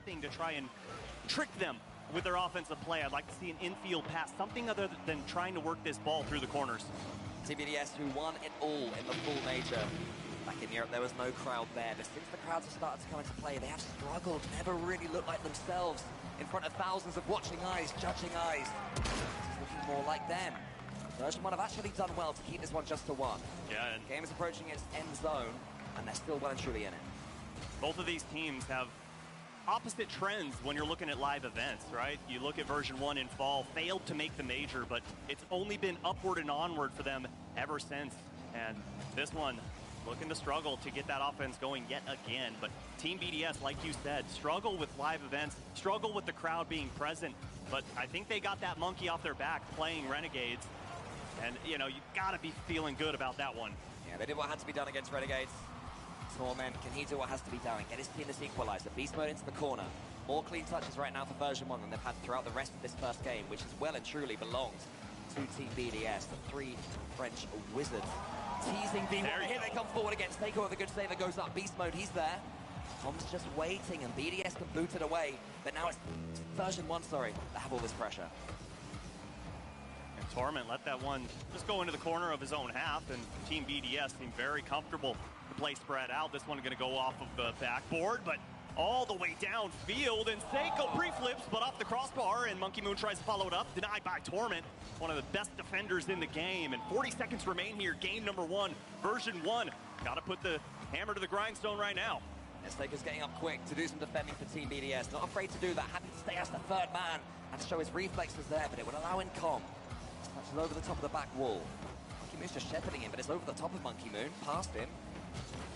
anything to try and trick them with their offensive play. I'd like to see an infield pass, something other than trying to work this ball through the corners. TBDS, who won it all in the full major. Back in Europe, there was no crowd there, but since the crowds have started to come into play, they have struggled, never really looked like themselves in front of thousands of watching eyes, judging eyes. It's looking more like them. Version 1 have actually done well to keep this one just to 1. Yeah, and game is approaching its end zone, and they're still well and truly in it. Both of these teams have opposite trends when you're looking at live events, right? You look at version 1 in fall, failed to make the major, but it's only been upward and onward for them ever since. And this one, looking to struggle to get that offense going yet again. But Team BDS, like you said, struggle with live events, struggle with the crowd being present. But I think they got that monkey off their back playing Renegades. And, you know, you gotta be feeling good about that one. Yeah, they did what had to be done against Renegades. Torment, can he do what has to be done and get his team this equalizer? Beast mode into the corner. More clean touches right now for version 1 than they've had throughout the rest of this first game, which is well and truly belongs to Team BDS, the 3 French wizards. Teasing B1, here they come forward again. Seiko with a good save that goes up. Beast mode, he's there. Tom's just waiting, and BDS can boot it away. But now it's version 1, sorry, that have all this pressure. And Torment let that one just go into the corner of his own half, and Team BDS seemed very comfortable to play spread out. This one going to go off of the backboard, but all the way downfield, and Seiko pre-flips, but off the crossbar, and Monkey Moon tries to follow it up, denied by Torment, one of the best defenders in the game, and 40 seconds remain here, game number 1, version 1. Got to put the hammer to the grindstone right now. Seiko's getting up quick to do some defending for Team BDS, not afraid to do that, happy to stay as the 3rd man, and to show his reflexes there, but it would allow Incom. Touches over the top of the back wall. Monkey Moon's just shepherding him, but it's over the top of Monkey Moon, past him.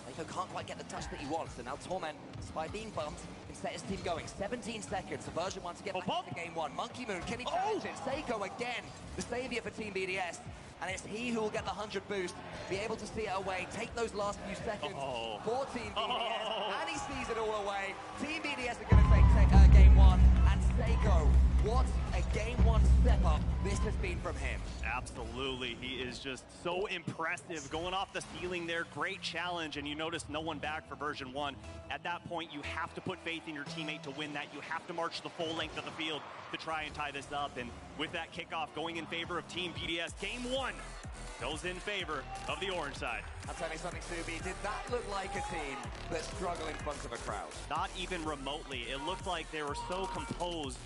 Seiko can't quite get the touch that he wants, and now Torment, despite being bumped, can set his team going. 17 seconds for version 1 to get back into game 1. Monkey Moon, can he challenge it? Seiko again, the savior for Team BDS. And it's he who will get the 100 boost, be able to see it away, take those last few seconds for Team BDS, and he sees it all away. Team BDS are going to take game 1, and Seiko, what a game 1 step up this has been from him. Absolutely, he is just so impressive, going off the ceiling there, great challenge, and you notice no one back for version 1. At that point, you have to put faith in your teammate to win that. You have to march the full length of the field to try and tie this up, and with that kickoff going in favor of Team BDS, game 1 goes in favor of the orange side. I'll tell you something, Subi, did that look like a team that struggled in front of a crowd? Not even remotely. It looked like they were so composed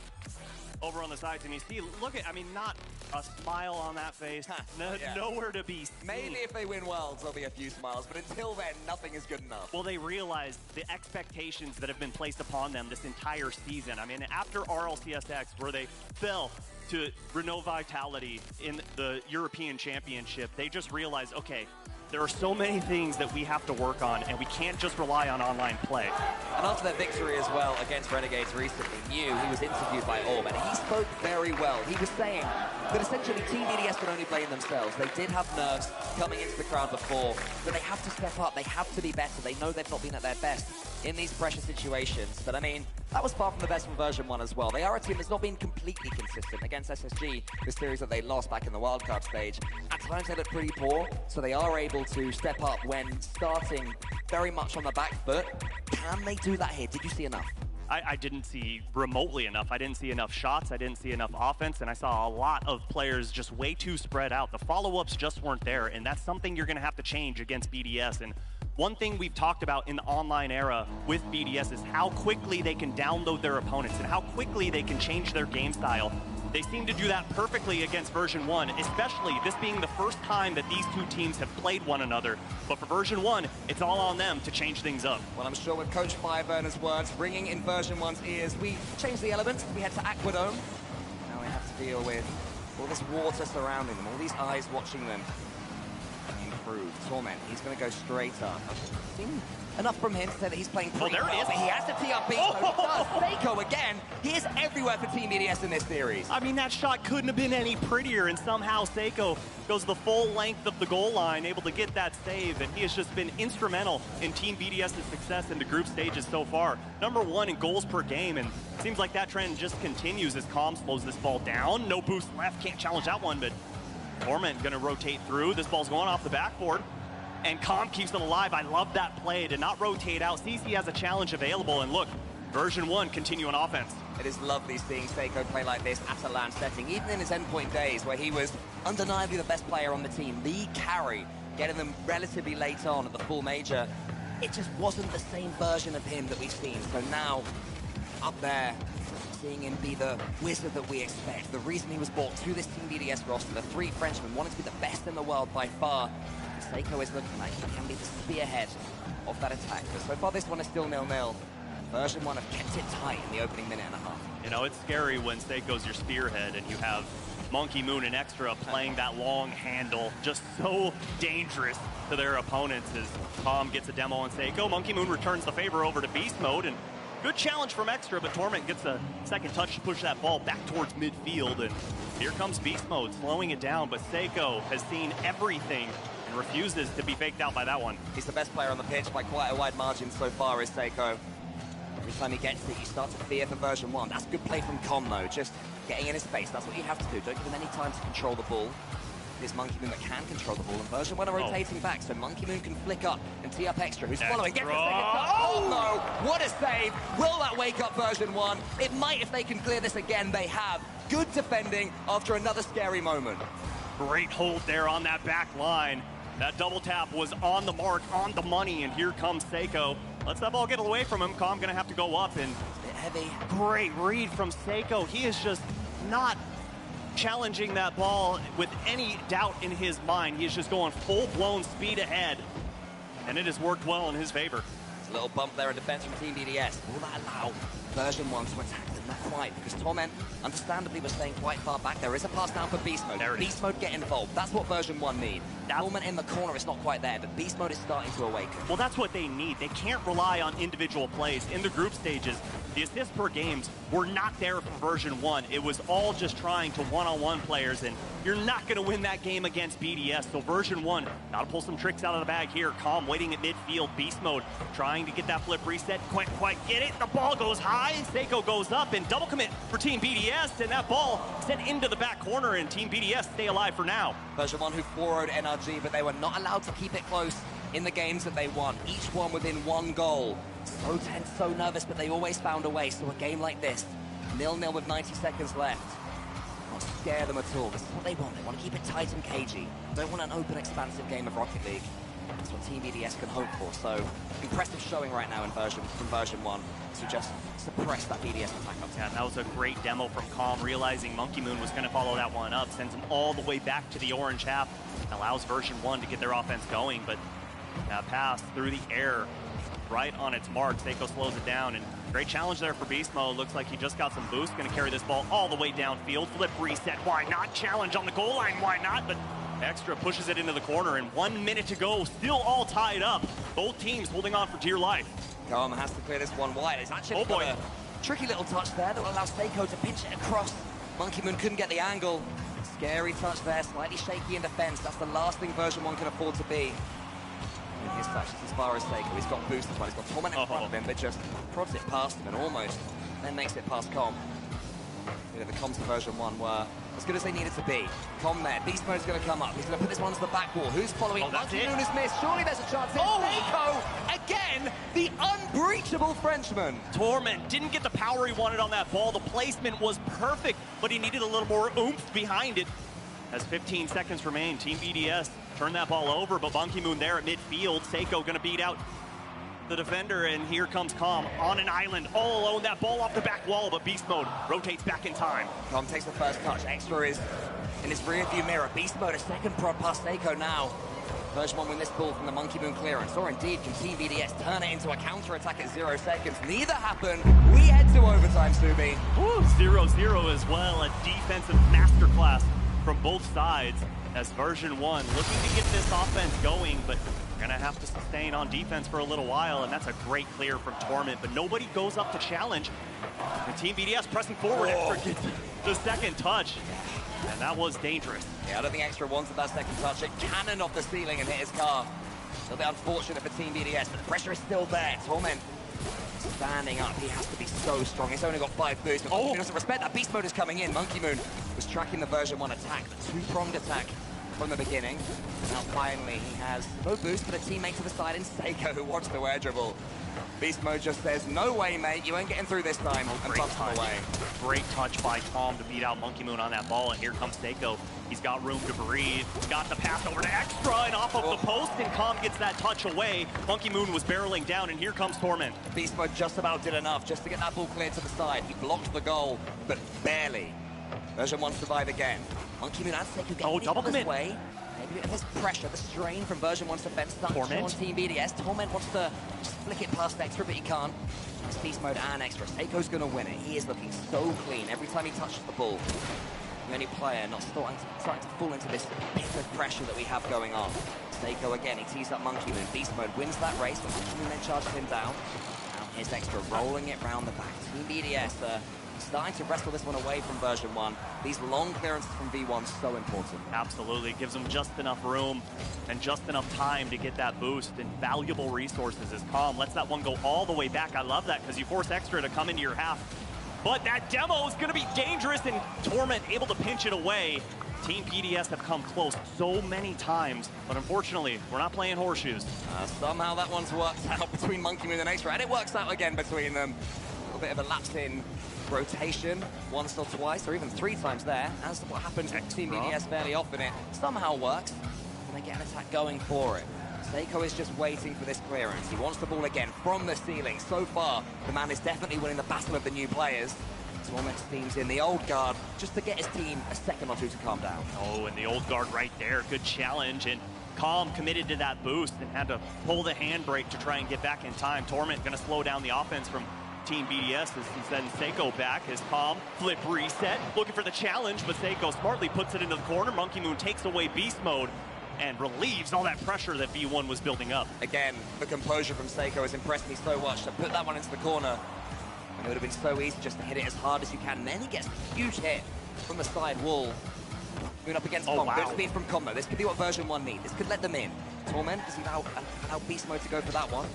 over on the sides, and you see, look at, I mean, not a smile on that face, nowhere to be seen. Maybe if they win Worlds, there'll be a few smiles, but until then, nothing is good enough. Well, they realized the expectations that have been placed upon them this entire season. I mean, after RLCSX, where they fell to Renault Vitality in the European Championship, they just realized, okay, there are so many things that we have to work on, and we can't just rely on online play. And after their victory as well against Renegades recently, he was interviewed by Orb, and he spoke very well. He was saying that essentially Team BDS can only blame themselves. They did have nerves coming into the crowd before, but they have to step up. They have to be better. They know they've not been at their best in these pressure situations. But I mean, that was far from the best from version 1 as well. They are a team that's not been completely consistent against SSG, the series that they lost back in the wildcard stage. At times they look pretty poor, so they are able to step up when starting very much on the back foot. Can they do that here? Did you see enough? I didn't see remotely enough. I didn't see enough shots. I didn't see enough offense, and I saw a lot of players just way too spread out. The follow-ups just weren't there, and that's something you're going to have to change against BDS. And one thing we've talked about in the online era with BDS is how quickly they can download their opponents and how quickly they can change their game style. They seem to do that perfectly against version 1, especially this being the first time that these two teams have played one another. But for version 1, it's all on them to change things up. Well, I'm sure with Coach Fireburner's words ringing in version 1's ears, we change the elements, we head to Aquadome. Now we have to deal with all this water surrounding them, all these eyes watching them. Improved. Torment, he's going to go straight up. Enough from him to say that he's playing pretty well. He has to tee up Beast Mode. He does. Seiko again. He is everywhere for Team BDS in this series. I mean, that shot couldn't have been any prettier, and somehow Seiko goes the full length of the goal line, able to get that save, and he has just been instrumental in Team BDS's success in the group stages so far. #1 in goals per game, and it seems like that trend just continues as Calm slows this ball down. No boost left, can't challenge that one, but Torment gonna rotate through. This ball's going off the backboard, and Calm keeps it alive. I love that play to not rotate out. Sees he has a challenge available, and look, Version 1 continue on offense. It is lovely seeing Seiko play like this at a LAN setting, even in his endpoint days where he was undeniably the best player on the team, lead carry, getting them relatively late on at the full major. It just wasn't the same version of him that we've seen. So now, up there, seeing him be the wizard that we expect, the reason he was brought to this Team BDS roster, the three Frenchmen wanted to be the best in the world by far. Seiko is looking like he can be the spearhead of that attack. But so far this one is still 0-0. Version 1 have kept it tight in the opening minute and a half. You know, it's scary when Seiko's your spearhead and you have Monkey Moon and Extra playing that long handle, just so dangerous to their opponents as Tom gets a demo on Seiko. Monkey Moon returns the favor over to Beast Mode, and good challenge from Extra, but Torment gets a second touch to push that ball back towards midfield, and here comes Beast Mode, slowing it down, but Seiko has seen everything and refuses to be faked out by that one. He's the best player on the pitch by quite a wide margin so far, is Seiko. Every time he gets it, you start to fear for Version 1. That's good play from Com, though, just getting in his face. That's what you have to do. Don't give him any time to control the ball. There's Monkey Moon that can control the ball, and Version 1 are rotating back, so Monkey Moon can flick up and tee up Extra, who's following. Gets the second touch. Oh, no! What a save! Will that wake up Version 1? It might if they can clear this again. They have. Good defending after another scary moment. Great hold there on that back line. That double tap was on the mark, on the money, and here comes Seiko. Lets that ball get away from him. Com gonna have to go up, and a bit heavy. Great read from Seiko. He is just not challenging that ball with any doubt in his mind. He is just going full-blown speed ahead, and it has worked well in his favor. There's a little bump there in defense from Team BDS. Will that allow Version 1 to attack them? Not quite, because Torment, understandably, was staying quite far back. There is a pass down for Beast Mode. Beast Mode get involved. That's what Version 1 need. Torment in the corner is not quite there, but Beast Mode is starting to awaken. Well, that's what they need. They can't rely on individual plays. In the group stages, the assists per games were not there for Version 1. It was all just trying to one-on-one players, and you're not going to win that game against BDS. So Version 1, got to pull some tricks out of the bag here. Com waiting at midfield. Beast Mode trying to get that flip reset. Can't quite get it. The ball goes high. Seiko goes up, and double commit for Team BDS, and that ball sent into the back corner, and Team BDS stay alive for now. Version 1 who 4-0'd NRG, but they were not allowed to keep it close in the games that they won. Each one within one goal. So tense, so nervous, but they always found a way. So a game like this, 0-0 with 90 seconds left, not scare them at all. This is what they want. They want to keep it tight and cagey. Don't want an open, expansive game of Rocket League. That's what Team BDS can hope for. So impressive showing right now in from Version 1 to just suppress that BDS attack up. Yeah, that was a great demo from Com, realizing Monkey Moon was going to follow that one up, sends him all the way back to the orange half, allows Version 1 to get their offense going, but that pass through the air, right on its mark. Seiko slows it down, and great challenge there for Beast Mode. Looks like he just got some boost, going to carry this ball all the way downfield. Flip reset, why not? Challenge on the goal line, why not? But Extra pushes it into the corner, and 1 minute to go, still all tied up. Both teams holding on for dear life. Com has to clear this one wide. It's actually got a tricky little touch there that will allow Seiko to pinch it across. Monkey Moon couldn't get the angle. Scary touch there, slightly shaky in defense. That's the last thing Version 1 can afford to be. And his touch is as far as Seiko. He's got boost as well. He's got Torment in front of him, but just prods it past him and almost then makes it past Com. You know, the comms for Version 1 were as good as they needed to be. Com there. Beast Mode's going to come up. He's going to put this one to the back wall. Who's following? Monkey Moon has missed. Surely there's a chance. Seiko, again, the unbreachable Frenchman. Torment didn't get the power he wanted on that ball. The placement was perfect, but he needed a little more oomph behind it. As 15 seconds remain, Team BDS turned that ball over, but Monkey Moon there at midfield. Seiko going to beat out the defender, and here comes Com on an island, all alone. That ball off the back wall, but Beast Mode rotates back in time. Com takes the first touch. Extra is in his rear-view mirror. Beast Mode, a second prod past Seiko now. Version 1 win this ball from the Monkey Moon clearance, or indeed can Team BDS turn it into a counter-attack at 0 seconds? Neither happened. We head to overtime, Subi. 0-0 as well, a defensive masterclass from both sides as Version 1 looking to get this offense going, but gonna have to sustain on defense for a little while, and that's a great clear from Torment, but nobody goes up to challenge. And Team BDS pressing forward, Extra gets the second touch, and that was dangerous. Yeah, I don't think Extra wanted that second touch. It cannoned off the ceiling and hit his car. A little bit unfortunate for Team BDS, but the pressure is still there. Torment standing up. He has to be so strong. He's only got 5 boosts, but he doesn't respect that. Beast Mode is coming in. Monkey Moon was tracking the Version 1 attack, the two-pronged attack from the beginning. Now finally he has no boost, but a teammate to the side in Seiko who wants the air dribble. Beast Mode just says, no way, mate, you ain't getting through this time, and bumps him away. Great touch by Tom to beat out Monkey Moon on that ball, and here comes Seiko. He's got room to breathe, got the pass over to Extra, and off of the post, and Calm gets that touch away. Monkey Moon was barreling down, and here comes Torment. Beast Mode just about did enough just to get that ball cleared to the side. He blocked the goal, but barely. Version 1 survive again. Monkey Moon and Seiko getting double commit. Way. Maybe a bit of this pressure, the strain from Version 1's defense starting to show on Team BDS. Torment wants to just flick it past Extra, but he can't. It's Beast Mode and Extra. Seiko's going to win it. He is looking so clean every time he touches the ball. The only player not starting to fall into this bit of pressure that we have going on. Seiko again, he tees up Monkey Moon. Beast Mode wins that race, but Monkey Moon then charges him down. Now here's Extra rolling it round the back. Team BDS starting to wrestle this one away from Version 1. These long clearances from V1 so important. Absolutely, gives them just enough room and just enough time to get that boost, and valuable resources as Calm lets that one go all the way back. I love that because you force Extra to come into your half. But that demo is going to be dangerous, and Torment able to pinch it away. Team PDS have come close so many times, but unfortunately, we're not playing horseshoes. Somehow that one's worked out between Monkey Moon and Extra, and it works out again between them. A little bit of a lapse in rotation, once or twice, or even 3 times there, as what happens with Team BDS fairly often. It somehow works, and they get an attack going for it. Seiko is just waiting for this clearance. He wants the ball again from the ceiling. So far, the man is definitely winning the battle of the new players. Torment's team's in the old guard just to get his team a second or two to calm down. Oh, and the old guard right there. Good challenge, and Calm committed to that boost and had to pull the handbrake to try and get back in time. Torment going to slow down the offense from Team BDS as he sends Seiko back as Calm flip reset, looking for the challenge, but Seiko smartly puts it into the corner. Monkey Moon takes away Beast Mode and relieves all that pressure that V1 was building up. Again, the composure from Seiko has impressed me so much to put that one into the corner. And it would have been so easy just to hit it as hard as you can. And then he gets a huge hit from the side wall. Moving up against Combo. Good speed from Combo. This could be what Version 1 needs. This could let them in. Torment, does he allow Beast Mode to go for that one?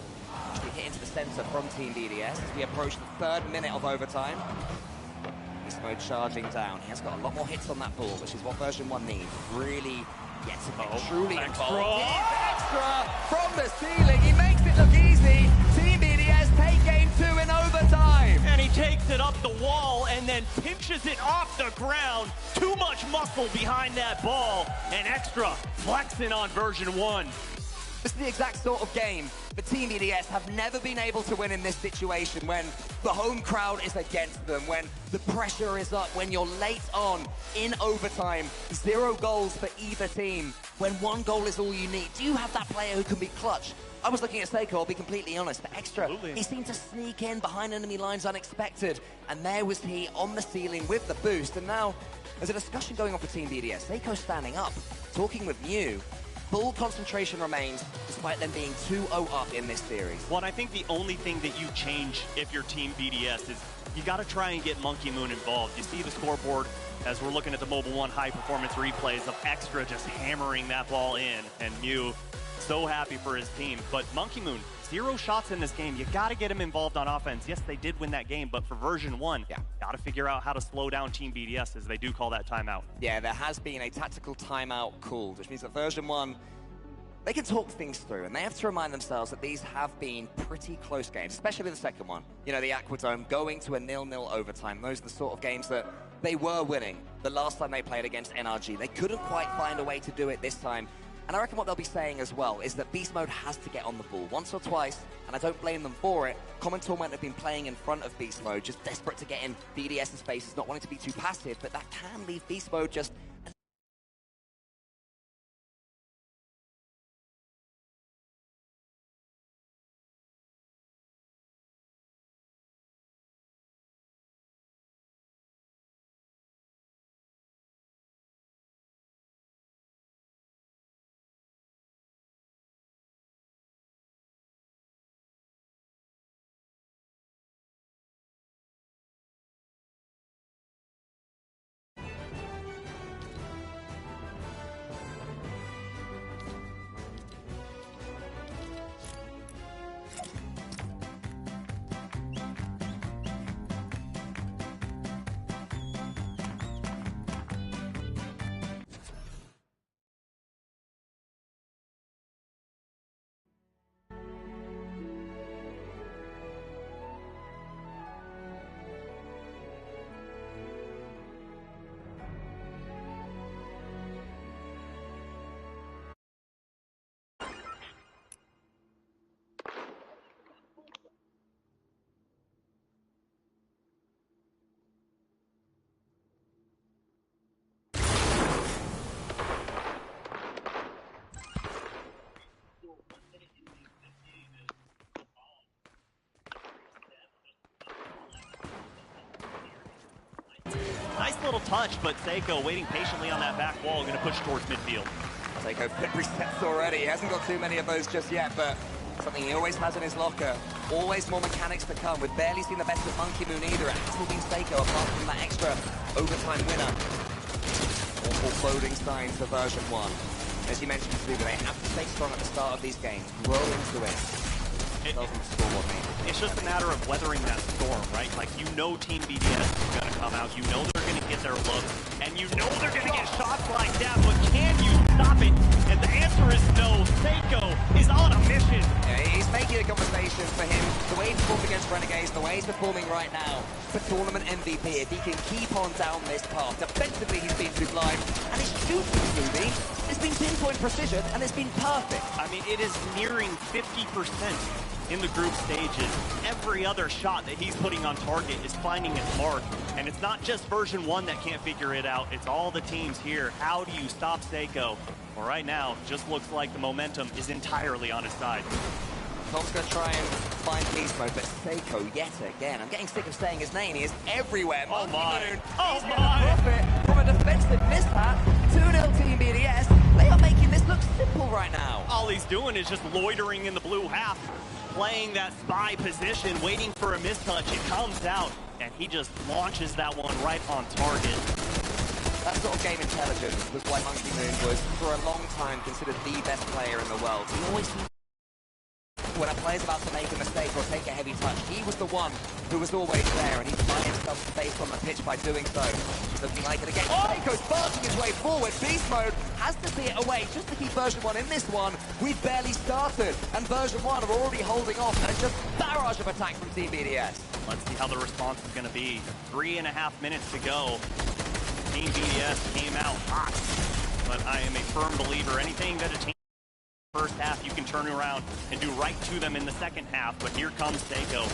Actually hit into the center from Team BDS as we approach the 3rd minute of overtime. Beast Mode charging down. He has got a lot more hits on that ball, which is what Version 1 needs. Really gets him truly involved. Extra from the ceiling. He makes it look easy. Team BDS take game 2 in overtime. And he takes it up the wall and then pinches it off the ground. Too much muscle behind that ball. And Extra flexing on Version 1. This is the exact sort of game that Team BDS have never been able to win in this situation, when the home crowd is against them, when the pressure is up, when you're late on in overtime, 0 goals for either team, when 1 goal is all you need. Do you have that player who can be clutch? I was looking at Seiko, I'll be completely honest, but Extra, he seemed to sneak in behind enemy lines unexpected, and there was he on the ceiling with the boost. And now there's a discussion going on for Team BDS. Seiko standing up, talking with Mew. Full concentration remains, despite them being 2-0 up in this series. Well, I think the only thing that you change if you're Team BDS is you got to try and get Monkey Moon involved. You see the scoreboard as we're looking at the Mobile 1 high-performance replays of Extra just hammering that ball in, and Mew so happy for his team. But Monkey Moon, 0 shots in this game. You got to get him involved on offense. Yes, they did win that game, but for Version 1, got to figure out how to slow down Team BDS as they do call that timeout. Yeah, there has been a tactical timeout called, which means that Version 1, they can talk things through, and they have to remind themselves that these have been pretty close games, especially the second one. You know, the Aquadome going to a 0-0 overtime. Those are the sort of games that they were winning the last time they played against NRG. They couldn't quite find a way to do it this time. And I reckon what they'll be saying as well is that Beast Mode has to get on the ball once or twice, and I don't blame them for it. Common Torment have been playing in front of Beast Mode, just desperate to get in BDS's faces, not wanting to be too passive, but that can leave Beast Mode just little touch, but Seiko waiting patiently on that back wall, going to push towards midfield. Seiko flip resets already. He hasn't got too many of those just yet, but something he always has in his locker. Always more mechanics to come. We've barely seen the best of Monkey Moon either. It hasn't been Seiko apart from that extra overtime winner. All foreboding signs for version 1. As you mentioned, they have to stay strong at the start of these games, grow into it. It's just a matter of weathering that storm, right? Like, you know Team BDS is going to come out, you know they're going to get their look, and you know they're going to get shots like that, but can you stop it? And the answer is no. Seiko is on a mission. Yeah, he's making a conversation for him. The way he's performed against Renegades, the way he's performing right now for tournament MVP, if he can keep on down this path. Defensively, he's been too blind, and his shooting, Ruby, it's been pinpoint precision, and it's been perfect. I mean, it is nearing 50%. In the group stages. Every other shot that he's putting on target is finding its mark. And it's not just version 1 that can't figure it out. It's all the teams here. How do you stop Seiko? Well, right now, just looks like the momentum is entirely on his side. Tom's going to try and find beast mode, but Seiko yet again. I'm getting sick of saying his name. He is everywhere. Oh my. Oh my. Profit from a defensive mishap. 2-0 Team BDS. They are making this look simple right now. All he's doing is just loitering in the blue half, playing that spy position, waiting for a mistouch. It comes out, and he just launches that one right on target. That sort of game intelligence was why Monkey Moon was, for a long time, considered the best player in the world. He always, when a player's about to make a mistake or take a heavy touch, he was the one who was always there, and he's finding himself space on the pitch by doing so. Looking like it again. Seiko's barging his way forward. Beast mode has to see it away just to keep version 1 in this one. We've barely started, and version 1 are already holding off, and it's just barrage of attack from Team BDS. Let's see how the response is going to be. 3.5 minutes to go. Team BDS came out hot, but I am a firm believer anything that a team first half you can turn around and do right to them in the second half. But here comes Seiko.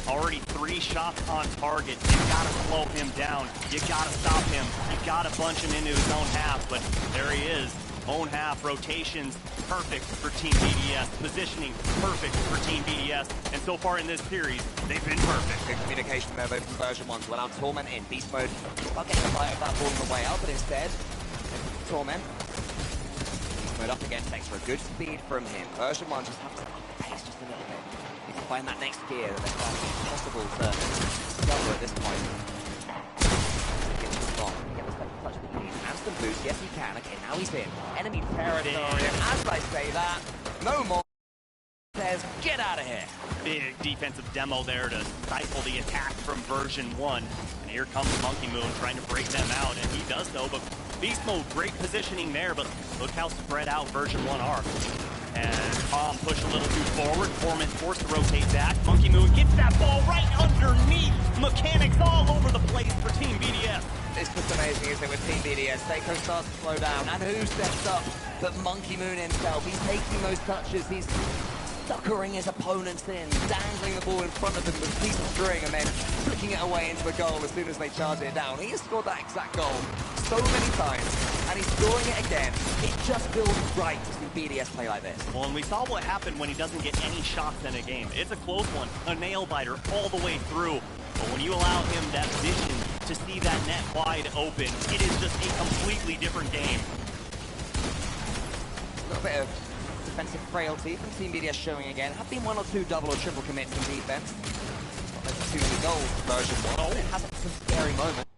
Already 3 shots on target. You gotta slow him down. You gotta stop him. You gotta bunch him into his own half. But there he is. Own half rotations, perfect for Team BDS. Positioning, perfect for Team BDS. And so far in this series, they've been perfect. Good communication there, both from version 1 to allow Torment in. Beast mode, not getting a bite of that ball on the way out, but instead, Torment. Beast mode up against extra. Good speed from him. Version 1 just have to up the pace just a little bit. You can find that next gear that they find impossible to discover at this point. Get the spot, get the second touch that he needs. Instant boost, yes he can. Okay, now he's in. Enemy territory, and as I say that, no more says, get out of here. Big defensive demo there to stifle the attack from version 1. And here comes Monkey Moon trying to break them out, and he does so, but Beast Mode, great positioning there, but look how spread out version 1 are. And Tom pushed a little too forward. Foreman forced to rotate back. Monkey Moon gets that ball right underneath. Mechanics all over the place for Team BDS. It's just amazing, isn't it, with Team BDS? Seiko starts to slow down, and who steps up but Monkey Moon himself? He's taking those touches, he's suckering his opponents in, dangling the ball in front of him with a piece of string, and then flicking it away into the goal as soon as they charge it down. He has scored that exact goal so many times, and he's scoring it again. It just feels right to see BDS play like this. Well, and we saw what happened when he doesn't get any shots in a game. It's a close one, a nail-biter all the way through. But when you allow him that vision to see that net wide open, it is just a completely different game. A little bit of defensive frailty from Team BDS showing again. Have been 1 or 2 double or triple commits in defense. Not too many goals for version 1. It has some scary moments.